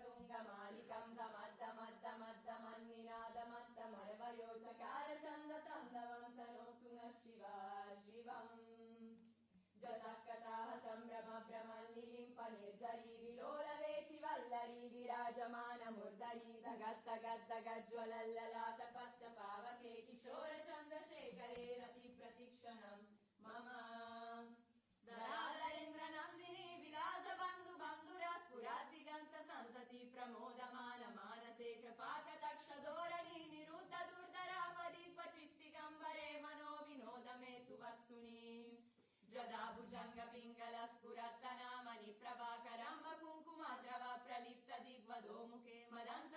तुङ्गमालिकम् धमद्दमद्दमद्दमद्दमन्निनादमत्तमरवयोचकार चन्दतन्दवन्तनोतु नः शिवा शिवम् जतकताः सम्भ्रम भ्रमन्निलिम्प निर्जरी विलोलवेचि वल्लरी विराजमानमुर्दरी दगद्दगद्दगज्ज्वलल्ललाटपत्त पावके किशोर चन्द्रशेखरे रति प्रतिक्षणम् मम धराधरेन्द्र नन्दिनी विलास बन्धु बन्धुरा स्फुरद्दिगन्त सन्तति प्रमोदमान मानसे कृपाकटक्ष धोरणी निरुद्ध दुर्धरापदि क्वचित्तिगम्बरे मनो विनोद मे तु वस्तुनि जदा भुजङ्ग पिङ्गल स्फुरत्तनामनि प्रभाकरम्ब कुङ्कुमद्रव प्रलिप्त दिग्वधो मुखे मदन्त